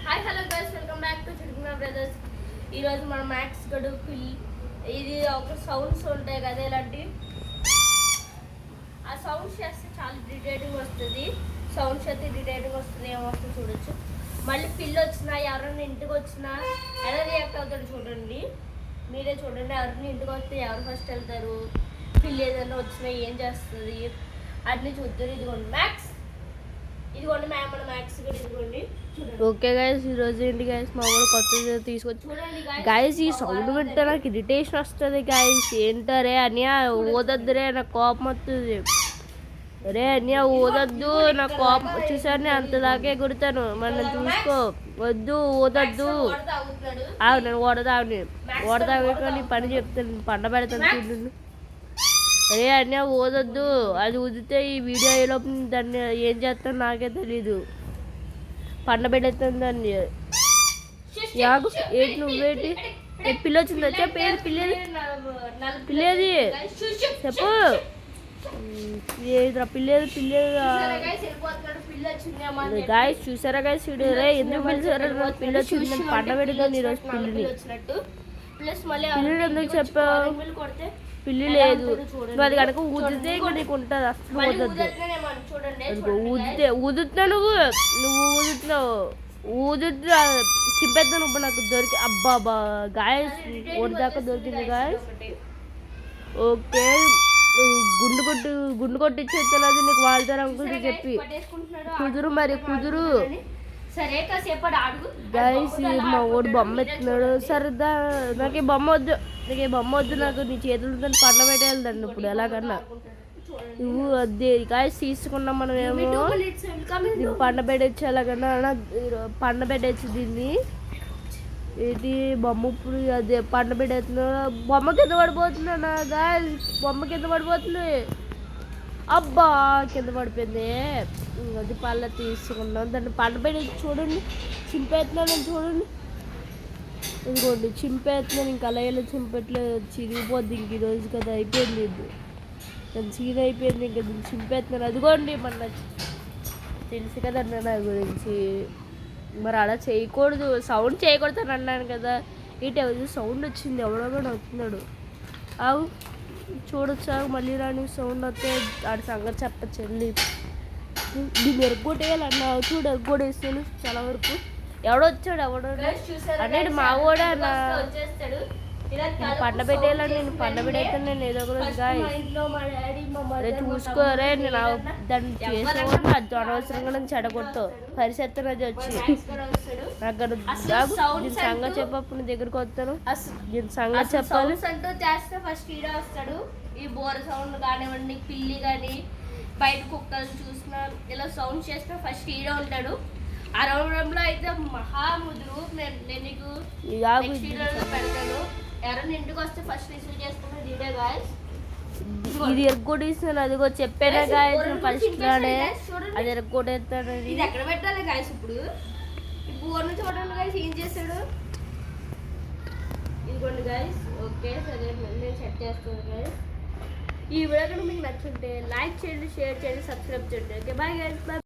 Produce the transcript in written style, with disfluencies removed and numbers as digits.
Hi hello guys, welcome back to చిరుకున్న brothers. ఈరోజు మన మ్యాక్స్ గడు పిల్లి ఇది ఒక సౌండ్స్ ఉంటాయి కదా, ఇలాంటి ఆ సౌండ్స్ చేస్తే చాలా ఇరిటేటింగ్ వస్తుంది. సౌండ్స్ అయితే ఇరిటేటింగ్ వస్తుంది, ఏమొస్తుంది చూడొచ్చు. మళ్ళీ పిల్లి వచ్చినా ఎవరైనా ఇంటికి వచ్చినా ఎలా రియాక్ట్ అవుతాడు చూడండి, మీరే చూడండి. ఎవరైనా ఇంటికి వస్తే ఎవరు ఫస్ట్ వెళ్తారు, పిల్లి ఏదైనా వచ్చినా ఏం చేస్తుంది అన్నీ చూద్దరు. ఇదిగోండి మ్యాక్స్, ఇదిగోండి మన మ్యాక్స్ కూడా ఇదిగోండి. ఓకే గైస్, ఈరోజు ఏంటి గైస్ మా ఊరు కొత్తది తీసుకొచ్చి గైస్ ఈ సౌండ్ వింటే నాకు ఇరిటేషన్ వస్తుంది గైస్. ఏంటరే అనియా ఓదద్దురే, నాకు కోపం వస్తుంది. అరే అనియా ఓదద్దు, నాకు కోపం చూసారు. నేను అంతదాకే గుడతాను, మన చూసుకో. వద్దు ఓదద్దు. నేను ఓడదావుని పని చెప్తాను, పండ పెడతాను చూడండి. అరే అన్య ఓదొద్దు, అది ఊదితే ఈ వీడియో అయ్యేలోపు దాన్ని ఏం చేస్తాను నాకే తెలీదు. పండబెడతాను దాన్ని. యాగు ఏంటి నువ్వేంటి పిల్లి వచ్చిందా? చెప్పు ఏంటి పిల్లేది? పిల్లేది చెప్పు. ఏదిరా పిల్లేది? పిల్లేది గాయస్ చూసారా గాయస్? రే ఎందుకు పిలిచారా? పిల్లి వచ్చింది, నేను పండబెడతాను ఈరోజు పిల్లిని. పిల్లిని ఎందుకు చెప్పావు? పిల్లి లేదు, అది కనుక ఊదితే ఇంకా నీకు ఉంటుంది. అసలు ఊదుతున్నా నువ్వు ఊదుతున్నా చింపేద్దా నువ్వు. నాకు దొరికి అబ్బా గాయస్ ఓడిదాకా దొరికింది గాయస్. ఓకే గుండు కొట్టించేది నీకు వాళ్తారు అనుకుంటే చెప్పి కుదురు, మరి కుదురు గైస్. మా ఓడి బొమ్మ ఎత్తున్నాడు. సరదా నాకు ఈ బొమ్మ వద్దు, నాకు నీ చేతులతో పండ పెట్టేయాలండి ఇప్పుడు ఎలాగన్నా. నువ్వు అదే గాయస్ తీసుకున్నాం మనం. ఏమో దీన్ని పండ పెట్టచ్చు, ఎలాగన్నా పండ పెట్టచ్చు దీన్ని. ఏంటి బొమ్మ ఇప్పుడు అదే పండ పెట్టేస్తున్నా. బొమ్మ కింద పడిపోతున్నా గాయస్, బొమ్మ కింద పడిపోతుంది. అబ్బా కింద పడిపోయింది. అది పళ్ళ తీసుకున్నాం, దాన్ని పండబెట్టి చూడండి. చింపేస్తున్నాను చూడండి, ఇదిగోండి చింపేస్తున్నాను. ఇంకా అలా ఎలా చింపట్లేదు, చిరిగిపోద్ది. ఇంక ఈరోజు కదా అయిపోయింది, ఇది దాని చీర అయిపోయింది. ఇంకా దీన్ని చింపేస్తున్నాను. అదిగోండి మన తెలుసు కదా నా గురించి. మరి అలా చేయకూడదు, సౌండ్ చేయకూడదు అని అన్నాను కదా. ఇటు సౌండ్ వచ్చింది, ఎవడో కూడా వస్తున్నాడు. అవు చూడొచ్చా? మళ్ళీ రాని సౌండ్ వస్తే ఆడి సంగతి చెప్పచ్చు. వెళ్ళి దీన్ని ఎరగొట్టేయాలన్నా చూడు, ఎరగొట్టేస్తాను చాలా వరకు. ఎవడో అంటే మా కూడా నా పండ పెట్టేయాలని నేను పండ పెట్టేస్తాను. నేను ఏదో ఒక రోజు గాయ చూసుకోరే. నేను దాన్ని చేసేవాడిని, అది అనవసరంగా నేను చెడగొట్టావు పరిసెత్తాను. అది వచ్చి నాకు దీని సంగతి చెప్పప్పుడు నీ దగ్గరకు వస్తాను. దీని సంగతి చెప్పాలి. చేస్తే ఫస్ట్ ఈడ వస్తాడు. ఈ బోర సౌండ్ కానివ్వండి, పిల్లి కానీ బయట కుక్కలు చూసినా ఇలా సౌండ్ చేసినా ఫస్ట్ ఈడ ఉంటాడు. అరవడంలో అయితే మహాముదురు. నేను నీకు పెడతాను. ఎవరైనా ఇంటికి వస్తే ఫస్ట్ రిసీవ్ చేసుకున్నా వీడియో గాయస్. ఇది ఎరగొట్టేస్తాను, అదిగో చెప్పానా గాయస్ ఫస్ట్ నాడే. అది ఎరగొట్టేస్తాను. ఇది ఎక్కడ పెట్టాలి గాయస్? ఇప్పుడు బోర్ను చూడండి గాయస్ ఏం చేశాడు. ఇదిగోండి గాయస్. ఓకే సరే, నేను సెట్ చేస్తాను గాయస్. ఈ వీడియో కనుక మీకు నచ్చుంటే లైక్ చేయండి, షేర్ చేయండి, సబ్స్క్రైబ్ చేయండి. Okay bye guys, bye.